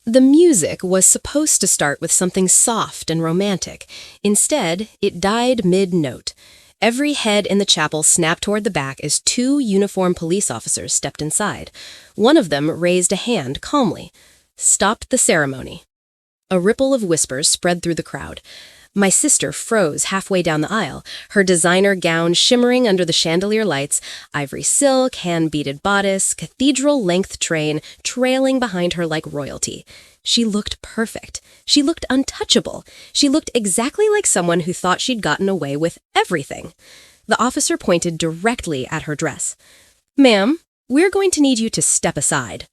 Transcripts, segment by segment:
The music was supposed to start with something soft and romantic. Instead, it died mid-note. Every head in the chapel snapped toward the back as two uniformed police officers stepped inside. One of them raised a hand calmly. Stopped the ceremony. A ripple of whispers spread through the crowd. My sister froze halfway down the aisle, her designer gown shimmering under the chandelier lights, ivory silk, hand-beaded bodice, cathedral-length train trailing behind her like royalty. She looked perfect. She looked untouchable. She looked exactly like someone who thought she'd gotten away with everything. The officer pointed directly at her dress. "Ma'am, we're going to need you to step aside."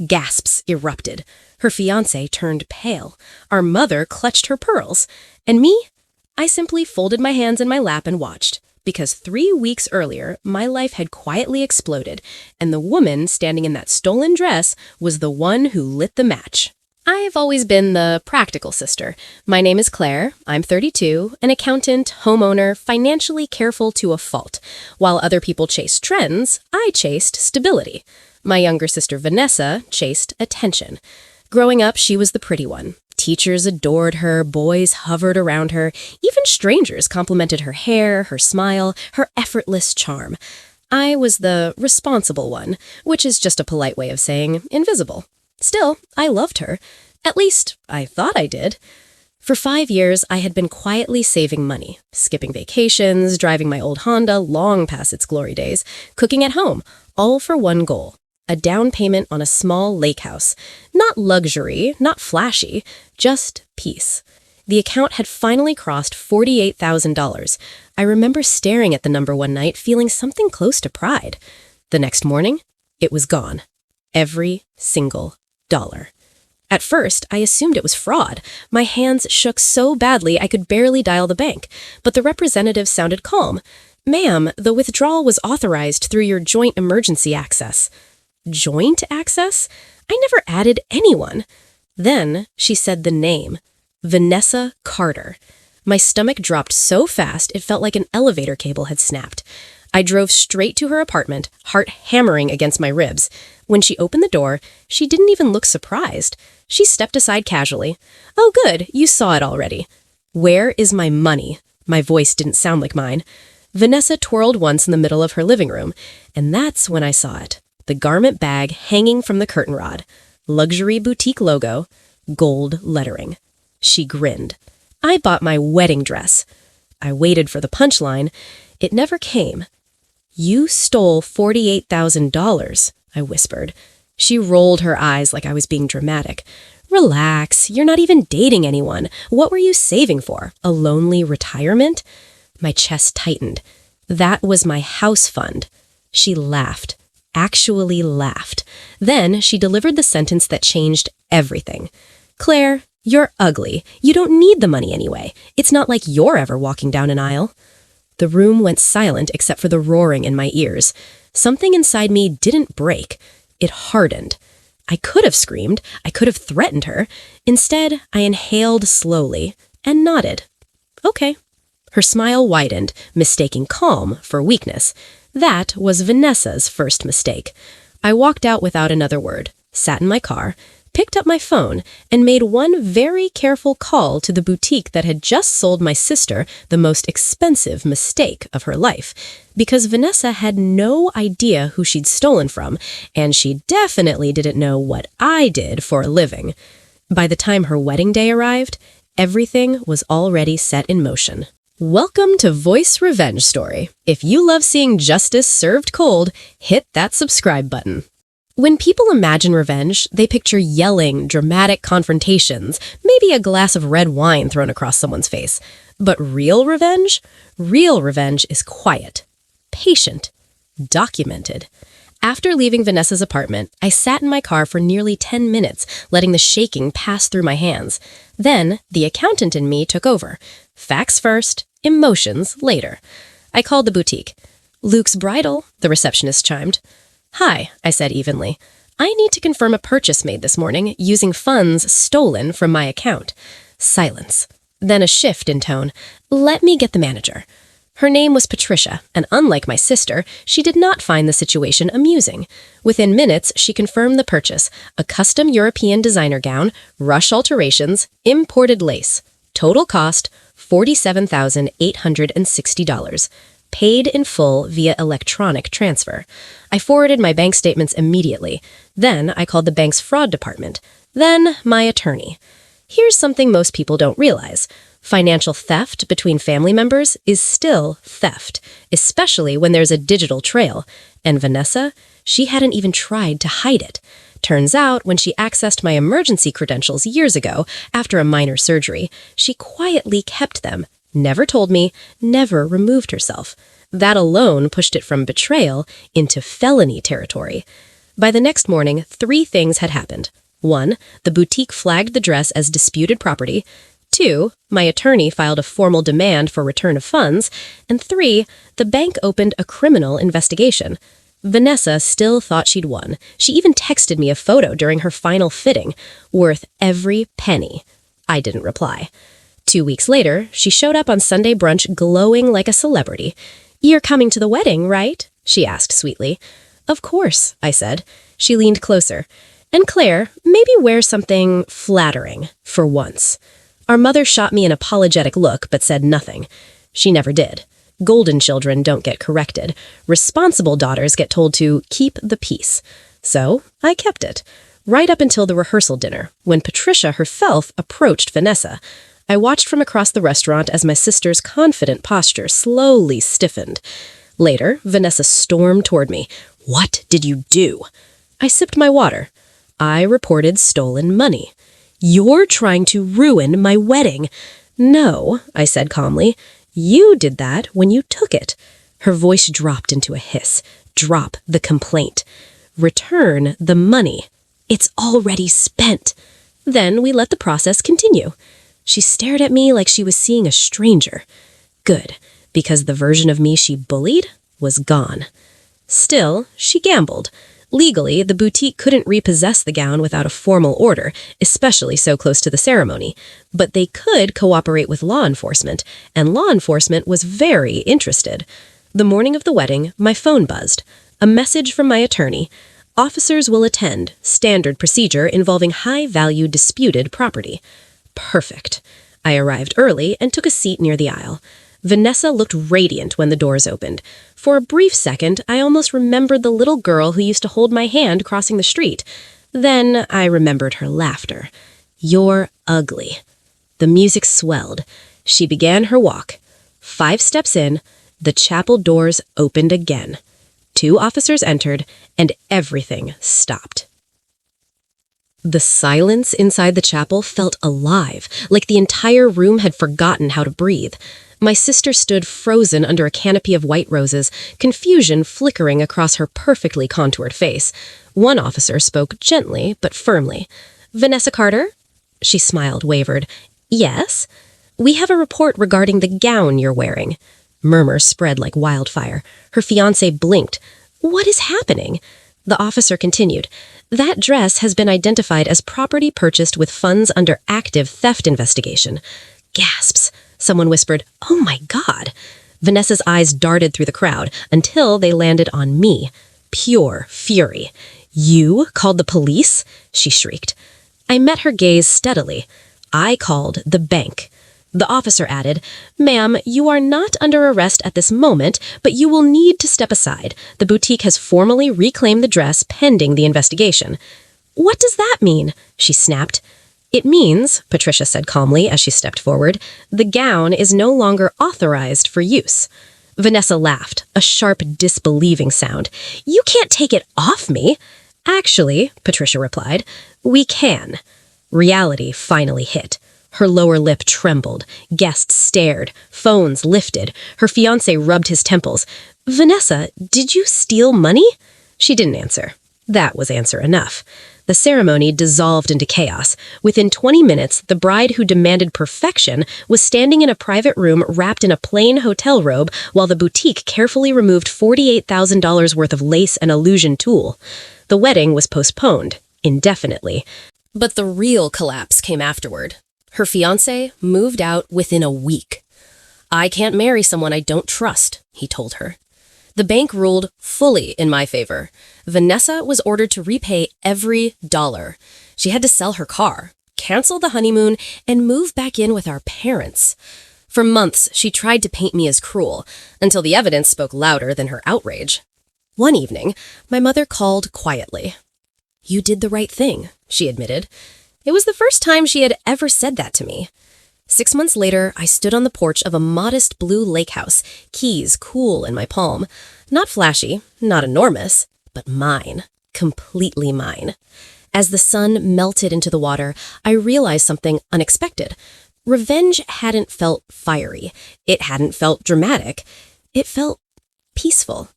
Gasps erupted. Her fiancé turned pale. Our mother clutched her pearls. And me? I simply folded my hands in my lap and watched, because 3 weeks earlier, my life had quietly exploded, and the woman standing in that stolen dress was the one who lit the match. I've always been the practical sister. My name is Claire. I'm 32, an accountant, homeowner, financially careful to a fault. While other people chased trends, I chased stability. My younger sister Vanessa chased attention. Growing up, she was the pretty one. Teachers adored her, boys hovered around her, even strangers complimented her hair, her smile, her effortless charm. I was the responsible one, which is just a polite way of saying invisible. Still, I loved her. At least, I thought I did. For 5 years, I had been quietly saving money, skipping vacations, driving my old Honda long past its glory days, cooking at home, all for one goal. A down payment on a small lake house. Not luxury, not flashy, just peace. The account had finally crossed $48,000. I remember staring at the number one night, feeling something close to pride. The next morning, it was gone. Every single dollar. At first, I assumed it was fraud. My hands shook so badly I could barely dial the bank. But the representative sounded calm. "Ma'am, the withdrawal was authorized through your joint emergency access." Joint access? I never added anyone. Then she said the name, Vanessa Carter. My stomach dropped so fast it felt like an elevator cable had snapped. I drove straight to her apartment, heart hammering against my ribs. When she opened the door, she didn't even look surprised. She stepped aside casually. "Oh, good, you saw it already." "Where is my money?" My voice didn't sound like mine. Vanessa twirled once in the middle of her living room, and that's when I saw it. The garment bag hanging from the curtain rod. Luxury boutique logo. Gold lettering. She grinned. "I bought my wedding dress." I waited for the punchline. It never came. "You stole $48,000, I whispered. She rolled her eyes like I was being dramatic. "Relax, you're not even dating anyone. What were you saving for? A lonely retirement?" My chest tightened. "That was my house fund." She laughed. Actually laughed. Then she delivered the sentence that changed everything. "Claire, you're ugly. You don't need the money anyway. It's not like you're ever walking down an aisle." The room went silent except for the roaring in my ears. Something inside me didn't break. It hardened. I could have screamed. I could have threatened her. Instead, I inhaled slowly and nodded. "Okay." Her smile widened, mistaking calm for weakness. That was Vanessa's first mistake. I walked out without another word, sat in my car, picked up my phone, and made one very careful call to the boutique that had just sold my sister the most expensive mistake of her life, because Vanessa had no idea who she'd stolen from, and she definitely didn't know what I did for a living. By the time her wedding day arrived, everything was already set in motion. Welcome to Voice Revenge Story. If you love seeing justice served cold, hit that subscribe button. When people imagine revenge, they picture yelling, dramatic confrontations, maybe a glass of red wine thrown across someone's face. But real revenge? Real revenge is quiet, patient, documented. After leaving Vanessa's apartment, I sat in my car for nearly 10 minutes, letting the shaking pass through my hands. Then, the accountant in me took over. Facts first, emotions later. I called the boutique. "Luke's Bridal," the receptionist chimed. "Hi," I said evenly. "I need to confirm a purchase made this morning using funds stolen from my account." Silence. Then a shift in tone. "Let me get the manager." Her name was Patricia, and unlike my sister, she did not find the situation amusing. Within minutes, she confirmed the purchase, a custom European designer gown, rush alterations, imported lace. Total cost, $47,860. Paid in full via electronic transfer. I forwarded my bank statements immediately. Then I called the bank's fraud department. Then my attorney. Here's something most people don't realize. Financial theft between family members is still theft, especially when there's a digital trail. And Vanessa, she hadn't even tried to hide it. Turns out, when she accessed my emergency credentials years ago, after a minor surgery, she quietly kept them, never told me, never removed herself. That alone pushed it from betrayal into felony territory. By the next morning, 3 things had happened. 1, the boutique flagged the dress as disputed property. 2, my attorney filed a formal demand for return of funds. And 3, the bank opened a criminal investigation. Vanessa still thought she'd won. She even texted me a photo during her final fitting, worth every penny. I didn't reply. 2 weeks later, she showed up on Sunday brunch glowing like a celebrity. "You're coming to the wedding, right?" she asked sweetly. "Of course," I said. She leaned closer. "And Claire, maybe wear something flattering, for once." Our mother shot me an apologetic look, but said nothing. She never did. Golden children don't get corrected. Responsible daughters get told to keep the peace. So I kept it. Right up until the rehearsal dinner, when Patricia herself approached Vanessa. I watched from across the restaurant as my sister's confident posture slowly stiffened. Later, Vanessa stormed toward me. "What did you do?" I sipped my water. "I reported stolen money." "You're trying to ruin my wedding." "No," I said calmly. "You did that when you took it." Her voice dropped into a hiss. "Drop the complaint. Return the money. It's already spent." Then we let the process continue. She stared at me like she was seeing a stranger. Good, because the version of me she bullied was gone. Still, she gambled. Legally, the boutique couldn't repossess the gown without a formal order, especially so close to the ceremony. But they could cooperate with law enforcement, and law enforcement was very interested. The morning of the wedding, my phone buzzed. A message from my attorney. "Officers will attend. Standard procedure involving high-value disputed property." Perfect. I arrived early and took a seat near the aisle. Vanessa looked radiant when the doors opened. For a brief second, I almost remembered the little girl who used to hold my hand crossing the street. Then I remembered her laughter. "You're ugly." The music swelled. She began her walk. 5 steps in, the chapel doors opened again. 2 officers entered, and everything stopped. The silence inside the chapel felt alive, like the entire room had forgotten how to breathe. My sister stood frozen under a canopy of white roses, confusion flickering across her perfectly contoured face. One officer spoke gently but firmly. "Vanessa Carter?" She smiled, wavered. "Yes?" "We have a report regarding the gown you're wearing." Murmurs spread like wildfire. Her fiancé blinked. "What is happening?" The officer continued. "That dress has been identified as property purchased with funds under active theft investigation." Gasps. Someone whispered, "Oh my God." Vanessa's eyes darted through the crowd until they landed on me. Pure fury. "You called the police?" she shrieked. I met her gaze steadily. "I called the bank." The officer added, "Ma'am, you are not under arrest at this moment, but you will need to step aside. The boutique has formally reclaimed the dress pending the investigation." "What does that mean?" she snapped. "It means," Patricia said calmly as she stepped forward, "the gown is no longer authorized for use." Vanessa laughed, a sharp, disbelieving sound. "You can't take it off me." "Actually," Patricia replied, "we can." Reality finally hit. Her lower lip trembled. Guests stared. Phones lifted. Her fiancé rubbed his temples. "Vanessa, did you steal money?" She didn't answer. That was answer enough. The ceremony dissolved into chaos. Within 20 minutes, the bride who demanded perfection was standing in a private room wrapped in a plain hotel robe while the boutique carefully removed $48,000 worth of lace and illusion tulle. The wedding was postponed, indefinitely. But the real collapse came afterward. Her fiancé moved out within a week. I can't marry someone I don't trust, he told her. The bank ruled fully in my favor. Vanessa was ordered to repay every dollar. She had to sell her car, cancel the honeymoon, and move back in with our parents. For months, she tried to paint me as cruel, until the evidence spoke louder than her outrage. One evening, my mother called quietly. "You did the right thing," she admitted. It was the first time she had ever said that to me. 6 months later, I stood on the porch of a modest blue lake house, keys cool in my palm. Not flashy, not enormous, but mine. Completely mine. As the sun melted into the water, I realized something unexpected. Revenge hadn't felt fiery. It hadn't felt dramatic. It felt peaceful.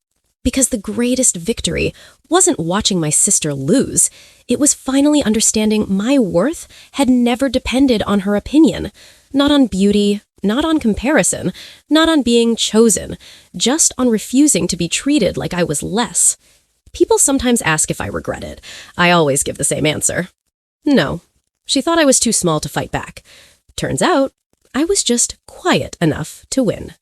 Because the greatest victory wasn't watching my sister lose. It was finally understanding my worth had never depended on her opinion. Not on beauty, not on comparison, not on being chosen, just on refusing to be treated like I was less. People sometimes ask if I regret it. I always give the same answer. No. She thought I was too small to fight back. Turns out, I was just quiet enough to win.